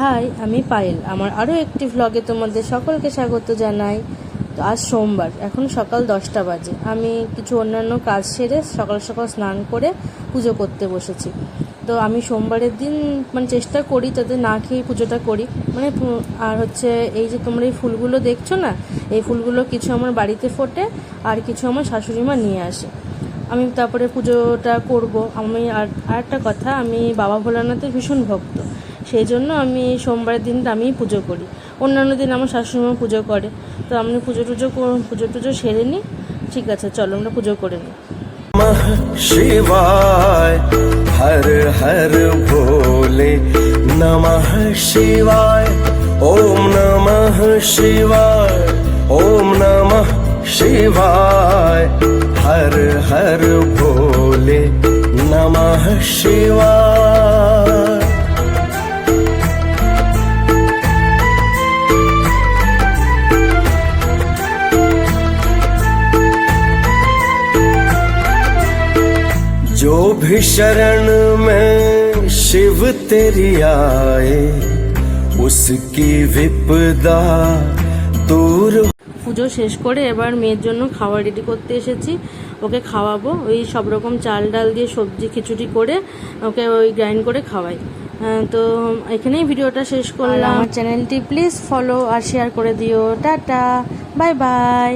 High, আমি পায়েল। আমার আরও একটি ভ্লগে তোমাদের সকলকে স্বাগত জানাই। তো আজ সোমবার, এখন সকাল 10টা বাজে। আমি কিছু অন্যান্য কাজ সেরে সকাল সকাল স্নান করে পুজো করতে বসেছি। তো আমি সোমবারের দিন চেষ্টা করি যাতে না খেয়ে পুজোটা করি। আর হচ্ছে এই যে তোমরা এই ফুলগুলো দেখছো না, এই ফুলগুলো কিছু আমার বাড়িতে ফোটে আর কিছু আমার শাশুড়ি মা নিয়ে আসে। আমি তারপরে পুজোটা করব। আমি আর একটা কথা, আমি বাবা ভোলানাথের ভীষণ ভক্ত, সেই জন্য আমি সোমবারের দিনটা আমিই পুজো করি। অন্যান্য দিন আমার শাশুড়িমা পুজো করে। তো আমি পুজো টুজো সেরে নিই। ঠিক আছে, চলো আমরা পুজো করে নিই। नमः शिवाय हर हर भोले नमः शिवाय ओम नमः शिवाय ओम नमः शिवाय हर हर भोले नमः शिवाय। जो भी शरण में शिव तेरी आए उसकी विपदा दूर। পুজো শেষ করে এবার মেয়ের জন্য খাবার রেডি করতে এসেছি। ওকে খাওয়াবো, ওই সব রকম চাল ডাল দিয়ে সবজি খিচুড়ি করে ওকে ওই গ্রাইন্ড করে খাওয়াই। তো এখানেই ভিডিওটা শেষ করলাম। আমার চ্যানেলটি প্লিজ ফলো আর শেয়ার করে দিও। Tata, bye bye.